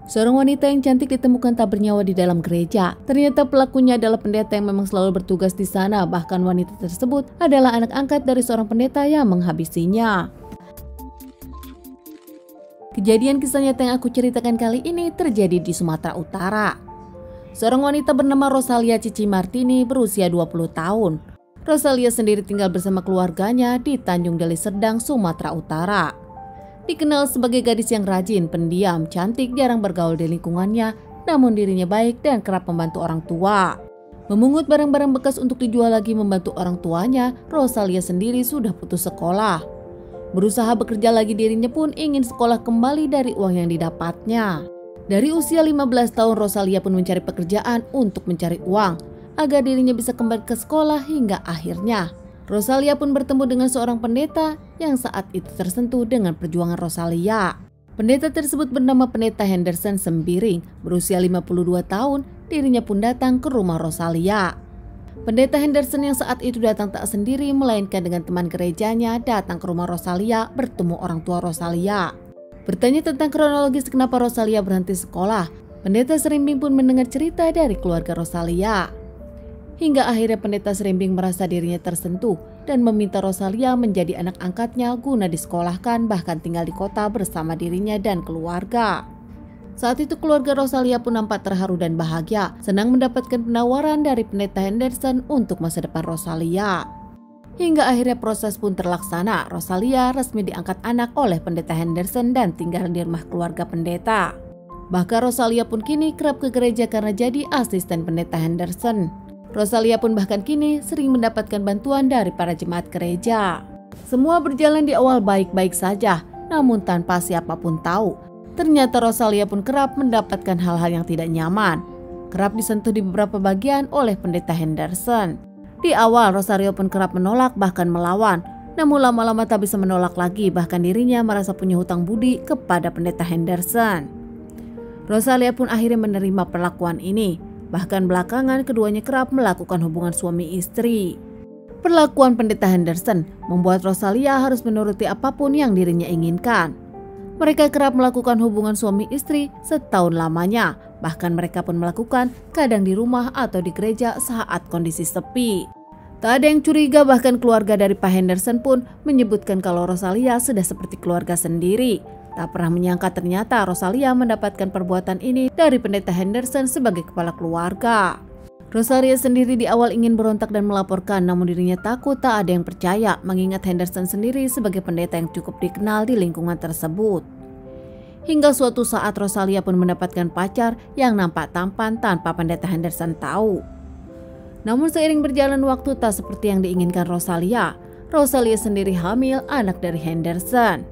Seorang wanita yang cantik ditemukan tak bernyawa di dalam gereja. Ternyata pelakunya adalah pendeta yang memang selalu bertugas di sana. Bahkan wanita tersebut adalah anak angkat dari seorang pendeta yang menghabisinya. Kejadian kisah nyata yang aku ceritakan kali ini terjadi di Sumatera Utara. Seorang wanita bernama Rosalia Cici Martini berusia 20 tahun. Rosalia sendiri tinggal bersama keluarganya di Tanjung Deli Serdang, Sumatera Utara. Dikenal sebagai gadis yang rajin, pendiam, cantik, jarang bergaul di lingkungannya, namun dirinya baik dan kerap membantu orang tua. Memungut barang-barang bekas untuk dijual lagi membantu orang tuanya, Rosalia sendiri sudah putus sekolah. Berusaha bekerja lagi dirinya pun ingin sekolah kembali dari uang yang didapatnya. Dari usia 15 tahun Rosalia pun mencari pekerjaan untuk mencari uang, agar dirinya bisa kembali ke sekolah hingga akhirnya Rosalia pun bertemu dengan seorang pendeta yang saat itu tersentuh dengan perjuangan Rosalia. Pendeta tersebut bernama Pendeta Henderson Sembiring, berusia 52 tahun, dirinya pun datang ke rumah Rosalia. Pendeta Henderson yang saat itu datang tak sendiri, melainkan dengan teman gerejanya datang ke rumah Rosalia bertemu orang tua Rosalia. Bertanya tentang kronologis kenapa Rosalia berhenti sekolah, Pendeta Sembiring pun mendengar cerita dari keluarga Rosalia. Hingga akhirnya Pendeta Sembiring merasa dirinya tersentuh dan meminta Rosalia menjadi anak angkatnya guna disekolahkan, bahkan tinggal di kota bersama dirinya dan keluarga. Saat itu keluarga Rosalia pun nampak terharu dan bahagia, senang mendapatkan penawaran dari Pendeta Henderson untuk masa depan Rosalia. Hingga akhirnya proses pun terlaksana, Rosalia resmi diangkat anak oleh Pendeta Henderson dan tinggal di rumah keluarga pendeta. Bahkan Rosalia pun kini kerap ke gereja karena jadi asisten Pendeta Henderson. Rosalia pun bahkan kini sering mendapatkan bantuan dari para jemaat gereja. Semua berjalan di awal baik-baik saja, namun tanpa siapapun tahu. Ternyata Rosalia pun kerap mendapatkan hal-hal yang tidak nyaman. Kerap disentuh di beberapa bagian oleh Pendeta Henderson. Di awal Rosalia pun kerap menolak bahkan melawan. Namun lama-lama tak bisa menolak lagi, bahkan dirinya merasa punya hutang budi kepada Pendeta Henderson. Rosalia pun akhirnya menerima perlakuan ini. Bahkan belakangan keduanya kerap melakukan hubungan suami istri. Perlakuan Pendeta Henderson membuat Rosalia harus menuruti apapun yang dirinya inginkan. Mereka kerap melakukan hubungan suami istri setahun lamanya. Bahkan mereka pun melakukan kadang di rumah atau di gereja saat kondisi sepi. Tak ada yang curiga, bahkan keluarga dari Pak Henderson pun menyebutkan kalau Rosalia sudah seperti keluarga sendiri. Tak pernah menyangka ternyata Rosalia mendapatkan perbuatan ini dari Pendeta Henderson sebagai kepala keluarga. Rosalia sendiri di awal ingin berontak dan melaporkan, namun dirinya takut tak ada yang percaya, mengingat Henderson sendiri sebagai pendeta yang cukup dikenal di lingkungan tersebut. Hingga suatu saat Rosalia pun mendapatkan pacar yang nampak tampan tanpa Pendeta Henderson tahu. Namun seiring berjalan waktu tak seperti yang diinginkan Rosalia. Rosalia sendiri hamil anak dari Henderson.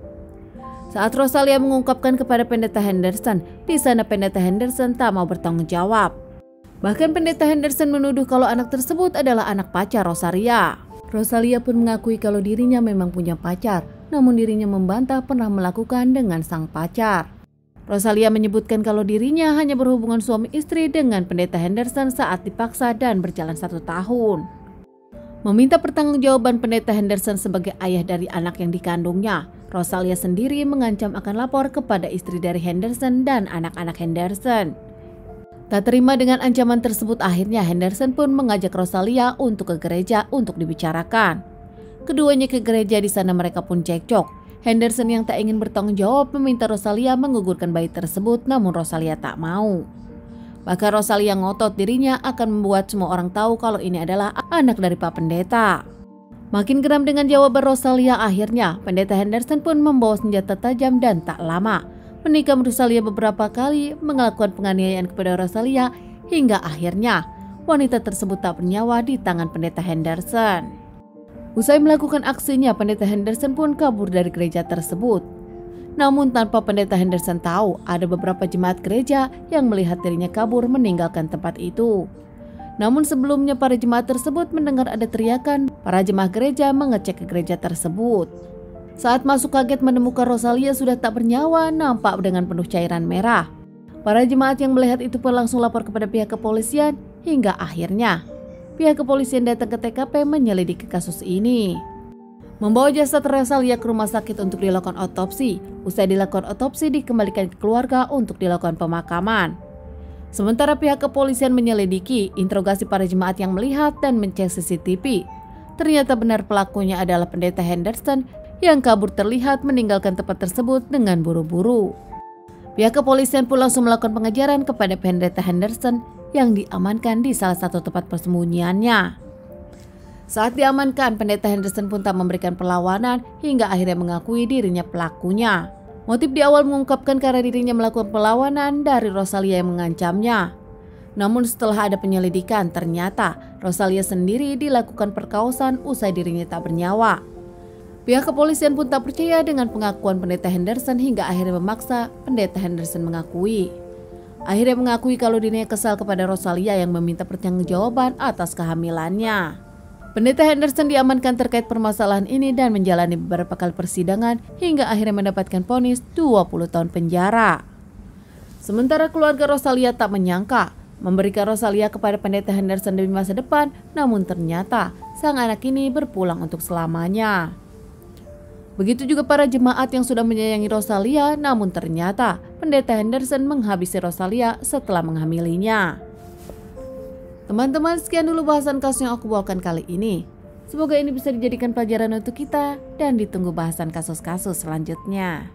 Saat Rosalia mengungkapkan kepada Pendeta Henderson, di sana Pendeta Henderson tak mau bertanggung jawab. Bahkan Pendeta Henderson menuduh kalau anak tersebut adalah anak pacar Rosalia. Rosalia pun mengakui kalau dirinya memang punya pacar, namun dirinya membantah pernah melakukan dengan sang pacar. Rosalia menyebutkan kalau dirinya hanya berhubungan suami istri dengan Pendeta Henderson saat dipaksa dan berjalan 1 tahun. Meminta pertanggungjawaban Pendeta Henderson sebagai ayah dari anak yang dikandungnya. Rosalia sendiri mengancam akan lapor kepada istri dari Henderson dan anak-anak Henderson. Tak terima dengan ancaman tersebut, akhirnya Henderson pun mengajak Rosalia untuk ke gereja untuk dibicarakan. Keduanya ke gereja, di sana mereka pun cekcok. Henderson yang tak ingin bertanggung jawab meminta Rosalia menggugurkan bayi tersebut, namun Rosalia tak mau. Bahkan Rosalia ngotot dirinya akan membuat semua orang tahu kalau ini adalah anak dari Pak Pendeta. Makin geram dengan jawaban Rosalia, akhirnya Pendeta Henderson pun membawa senjata tajam dan tak lama menikam Rosalia beberapa kali, melakukan penganiayaan kepada Rosalia hingga akhirnya wanita tersebut tak bernyawa di tangan Pendeta Henderson. Usai melakukan aksinya, Pendeta Henderson pun kabur dari gereja tersebut. Namun tanpa Pendeta Henderson tahu, ada beberapa jemaat gereja yang melihat dirinya kabur meninggalkan tempat itu. Namun sebelumnya para jemaat tersebut mendengar ada teriakan, para jemaah gereja mengecek ke gereja tersebut. Saat masuk kaget menemukan Rosalia sudah tak bernyawa, nampak dengan penuh cairan merah. Para jemaat yang melihat itu pun langsung lapor kepada pihak kepolisian, hingga akhirnya pihak kepolisian datang ke TKP menyelidiki kasus ini. membawa jasad Rosalia ke rumah sakit untuk dilakukan otopsi. Usai dilakukan otopsi, dikembalikan ke keluarga untuk dilakukan pemakaman. Sementara pihak kepolisian menyelidiki interogasi para jemaat yang melihat dan mencek CCTV. Ternyata benar pelakunya adalah pendeta Henderson yang kabur terlihat meninggalkan tempat tersebut dengan buru-buru. Pihak kepolisian pun langsung melakukan pengejaran kepada pendeta Henderson yang diamankan di salah satu tempat persembunyiannya. Saat diamankan, pendeta Henderson pun tak memberikan perlawanan hingga akhirnya mengakui dirinya pelakunya. Motif di awal mengungkapkan karena dirinya melakukan perlawanan dari Rosalia yang mengancamnya. Namun setelah ada penyelidikan, ternyata Rosalia sendiri dilakukan perkosaan usai dirinya tak bernyawa. Pihak kepolisian pun tak percaya dengan pengakuan pendeta Henderson hingga akhirnya memaksa pendeta Henderson mengakui. Akhirnya mengakui kalau dirinya kesal kepada Rosalia yang meminta pertanggungjawaban atas kehamilannya. Pendeta Henderson diamankan terkait permasalahan ini dan menjalani beberapa kali persidangan hingga akhirnya mendapatkan vonis 20 tahun penjara. Sementara keluarga Rosalia tak menyangka memberikan Rosalia kepada pendeta Henderson demi masa depan, namun ternyata sang anak ini berpulang untuk selamanya. Begitu juga para jemaat yang sudah menyayangi Rosalia, namun ternyata pendeta Henderson menghabisi Rosalia setelah menghamilinya. Teman-teman, sekian dulu bahasan kasus yang aku bawakan kali ini. Semoga ini bisa dijadikan pelajaran untuk kita dan ditunggu bahasan kasus-kasus selanjutnya.